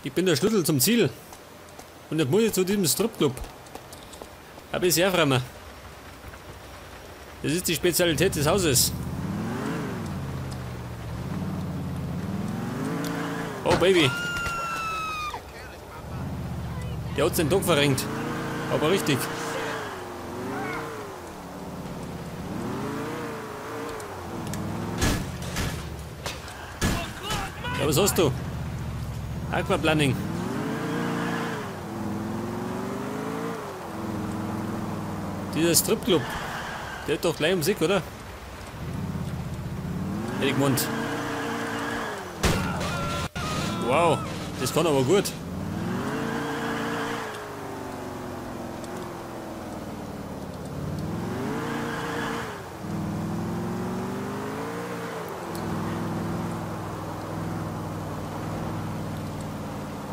Ich bin der Schlüssel zum Ziel. Und jetzt muss ich zu diesem Stripclub. Aber ist ja fremd. Das ist die Spezialität des Hauses. Oh Baby. Der hat den Tag verrenkt. Aber richtig. Ja, was hast du? Aquaplaning. Dieser Stripclub. Der hat doch gleich um sich, oder? Hätte ich gemeint. Wow, das kann aber gut.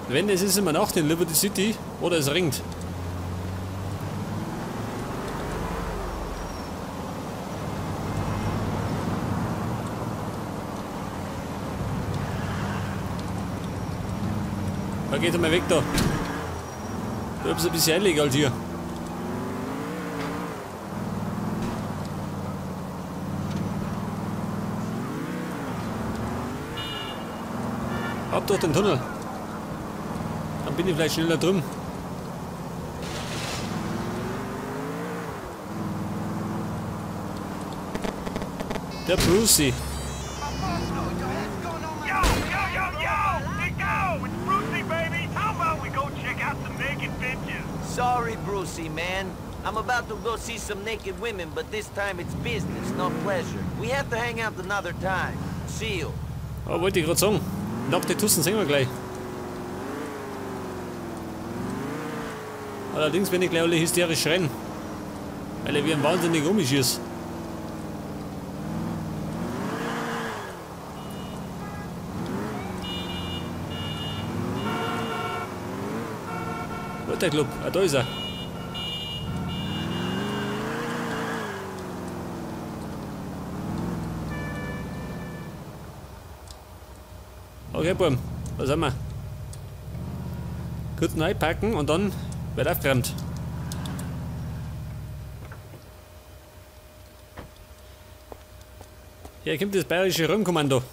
Wenn es ist immer Nacht in Liberty City oder es regnet. Da geht er mal weg da. Du bist ein bisschen illegal hier. Ab durch den Tunnel. Dann bin ich vielleicht schneller drum. Der Brucey. Sorry, Brucey, man. I'm about to go see some naked women, but this time it's business, not pleasure. We have to hang out another time. See you. Oh, wollte ich gerade sagen. Nach den Tussen sehen wir gleich. Allerdings, wenn ich gleich alle hysterisch schreien. Weil er wie ein wahnsinnig umschießt. Wo ist der Club? Ah, da ist er. Okay, Bum. Da sind wir. Kurz neu packen und dann wird aufgeräumt. Hier kommt das bayerische Räumkommando.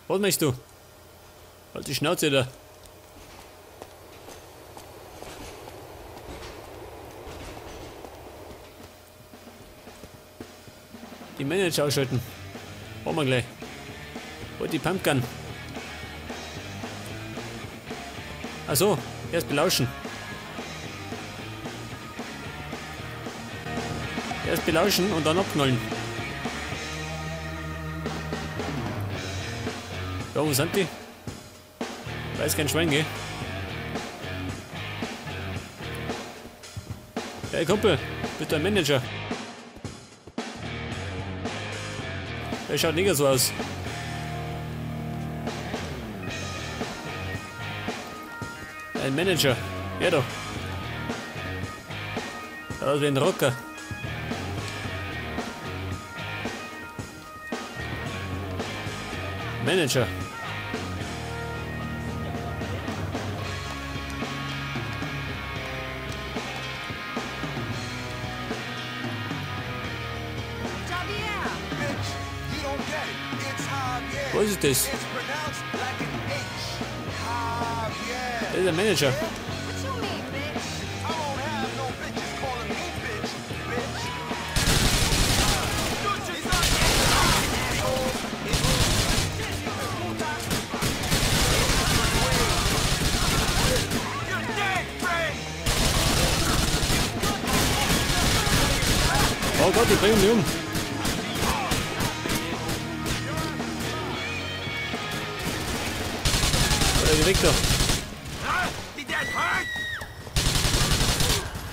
Was möchtest du? Halt die Schnauze da. Die Manager ausschalten. Brauchen wir gleich. Und die Pumpgun. Achso, erst belauschen. Erst belauschen und dann abknallen. Ja, wo sind die? Weiß kein Schwein, gell? Hey Kumpel, bist du ein Manager? Der schaut nicht so aus. Ein Manager, ja doch. Also ein Rocker. Manager. Was ist das? Das ist der Manager. Oh Gott, die bringen mich um. Oder weg da.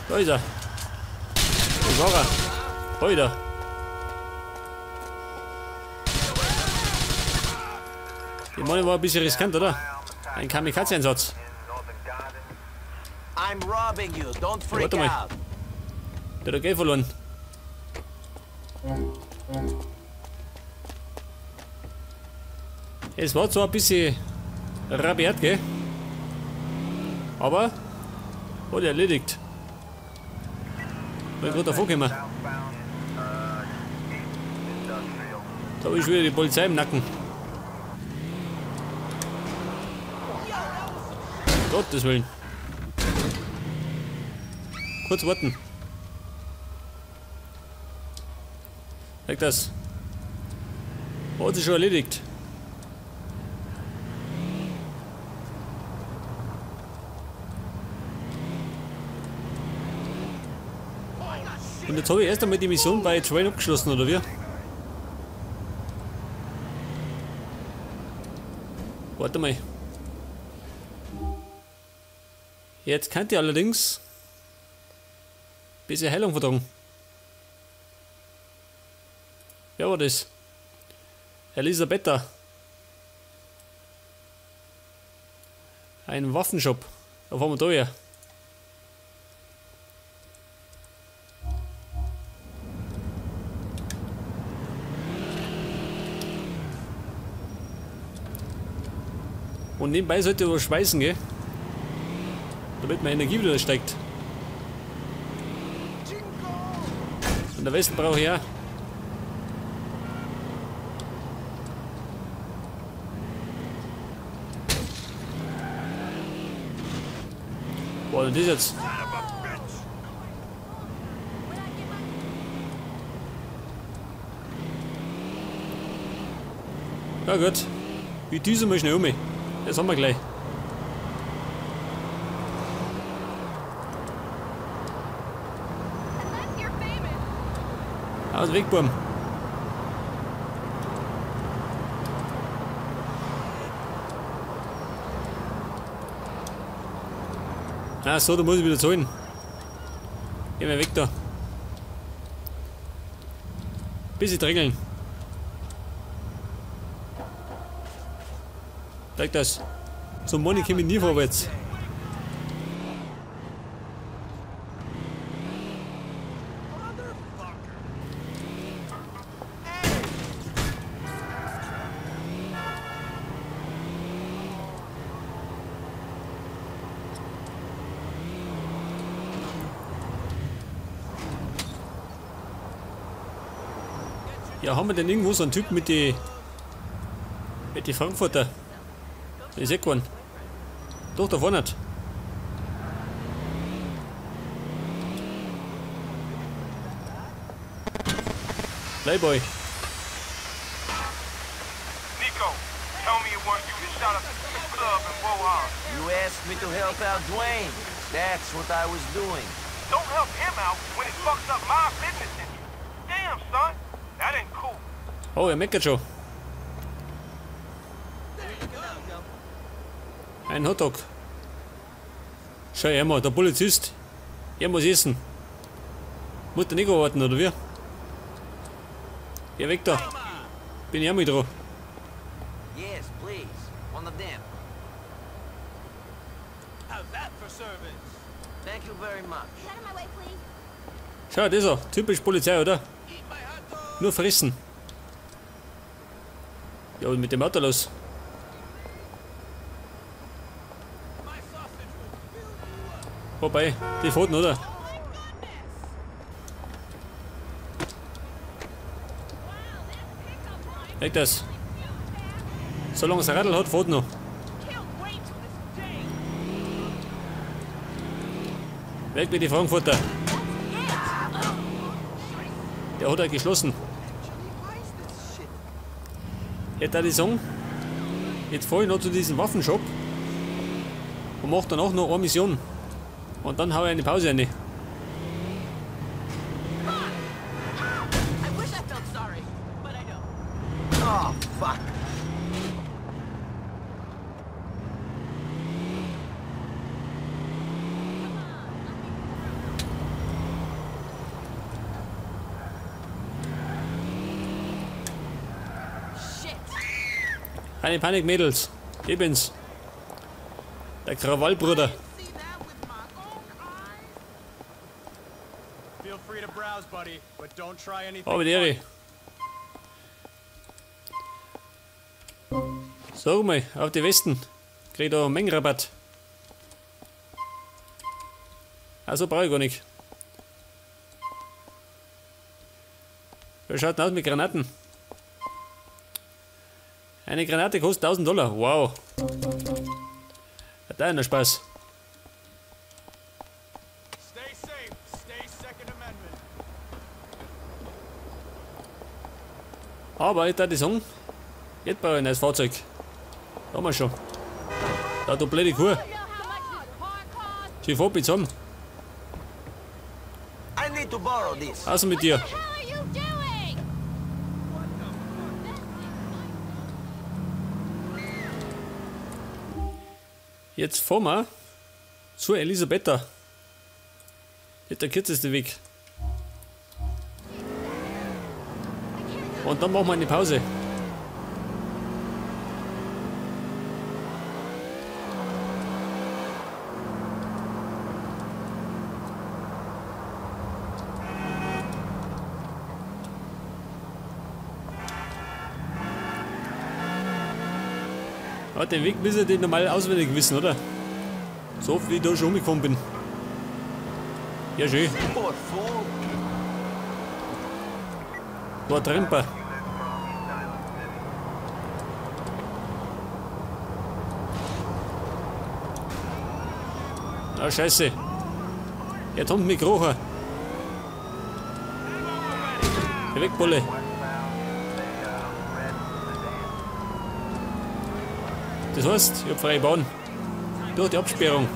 Da ist er. Wo war er? Heute. Die Mann war ein bisschen riskant, oder? Ein Kamikaze-Einsatz. I'm robbing you. Don't freak Warte mal. out. Der hat Geld verloren. Es war zwar ein bisschen rabiat, gell? Aber hat er erledigt. Bin gerade davor gekommen. Da ist wieder die Polizei im Nacken. Gottes Willen. Kurz warten. Weg das. Hat sich schon erledigt. Und jetzt habe ich erst einmal die Mission bei Train abgeschlossen, oder wie? Warte mal. Jetzt könnt ihr allerdings ein bisschen Heilung vertragen. Wer war das? Elisabetta. Ein Waffenshop. Da fahren wir da her. Und nebenbei sollte was schweißen, gell? Damit meine Energie wieder steigt. Und der Westen brauche ich auch. Boah, und das jetzt? Ja gut. Ich düse mal schnell um. Das haben wir gleich. Aus weg, Burm. Ah so, da muss ich wieder zahlen. Geh mal weg da. Bisschen drängeln. Zeig das. Zum Money komme ich nie vorwärts. Ja, haben wir denn irgendwo so einen Typ mit die Frankfurter? Ich sehe keinen. Doch, da vorne nicht. Playboy. Nico, tell me it weren't you that shot up the club in Wohan. You asked me to help out Dwayne. That's what I was doing. Don't help him out when it fucks up my business interests. Damn, son. That ain't cool. Oh, er meckert schon. Ein Hotdog. Schau her, der Polizist. Er muss essen. Muss der Nico warten, oder wie? Geh weg da. Bin ich auch mit dran. Yes, please. One of them. How's that for service? Thank you very much. Get out of my way, please. Schau, das ist er. Typisch Polizei, oder? Eat my hot dog. Nur fressen. Ja, und mit dem Auto los. My sausage will fill you up. Vorbei. Die Pfoten, oder? Weg das. Solange es ein Radl hat, fährt noch. Weg mit die Frankfurter. Der hat er geschlossen. Jetzt würde ich sagen, jetzt fahre ich noch zu diesem Waffenshop und mache danach noch eine Mission. Und dann haue ich eine Pause rein. I wish I felt sorry, but I don't. Oh, fuck. Shit. Keine Panik, Mädels. Ich bin's. Der Krawallbruder. See that with my own eyes. Feel free to browse, buddy, but don't try anything. Aber die Ehre. Sag mal, auf die Westen. Krieg da einen Mengenrabatt. Also brauche ich gar nicht. Wie schaut denn aus mit Granaten? Eine Granate kostet $1000. Wow. Hat einer Spaß. Stay safe. Stay Second Amendment. Aber ich würde sagen, jetzt brauche ich ein neues Fahrzeug. Da haben wir schon. Da, du blöde Kuh. You know how much this car costs? Sie fährt mich zusammen. I need to borrow this. Also mit dir. What the hell are you doing? Jetzt fahren wir zur Elisabetta. Das ist der kürzeste Weg. Und dann machen wir eine Pause. Ja, den Weg müssen die normal auswendig wissen, oder? So oft wie ich da schon umgekommen bin. Ja, schön. Poor fool. Da Tremper. Ah, scheiße. Jetzt kommt mich Krocher. Geh weg, Bolle. Das heißt, ich hab freie Bahn. Durch die Absperrung.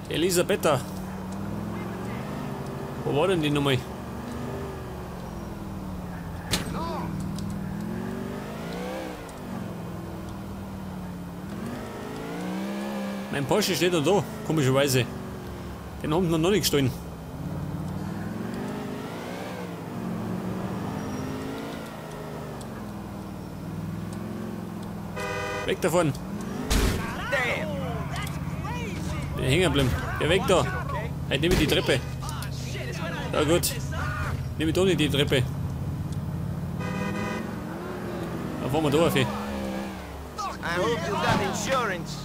Elisabetta. Wo war denn die nochmal? Mein Porsche steht da, komischerweise. Den haben wir noch nicht gestohlen. Weg davon. Damn. Bin hängen geblieben. Geh weg da. Hey, nehme die Treppe. Ja gut. Nehme da nicht die Treppe. Dann fahren wir da auf. I hope you got insurance.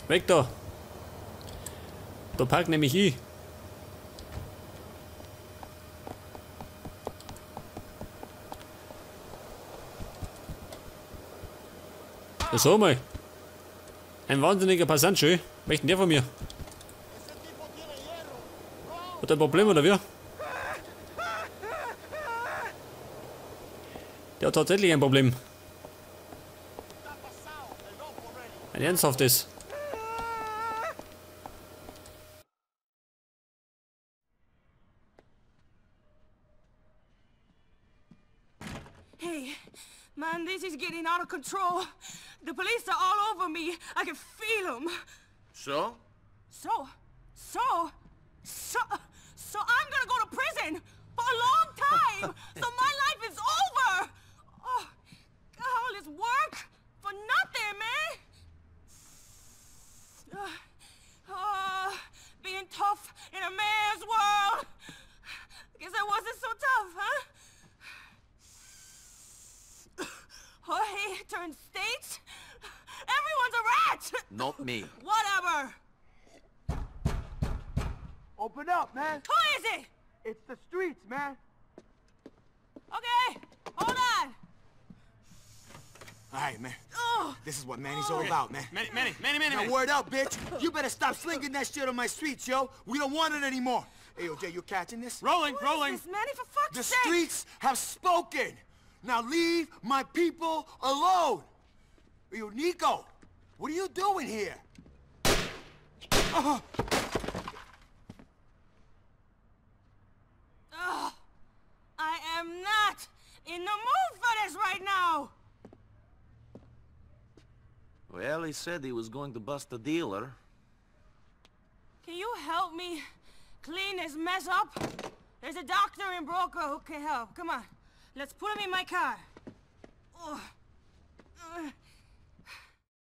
Weg da. Da parkt nämlich ich. Das so mal. Ein wahnsinniger Passant, schön. Möchten der von mir? Hat er ein Problem oder wie? Der hat tatsächlich ein Problem. Ein ernsthaftes. Hey, man, this is getting out of control. The police are all over me. I can feel them. So? So I'm gonna go to prison for a long time. So my life is over. Oh, all this work for nothing, man. Being tough in a man's world. Guess I wasn't so tough, huh? Jorge turned state? Everyone's a rat! Not me. Whatever! Open up, man. Who is it? It's the streets, man. Okay, hold on. All right, man. Oh, This is what Manny's all about, man. Manny. Now, word up, bitch. You better stop slinging that shit on my streets, yo. We don't want it anymore. Hey, OJ, you catching this? Rolling. what is this, Manny, for fuck's The sake? streets have spoken. Now leave my people alone. Yo, Nico, what are you doing here? I am not in the mood for this right now. Well, he said he was going to bust a dealer. Can you help me clean this mess up? There's a doctor in Broker who can help. Come on, let's put him in my car. Oh.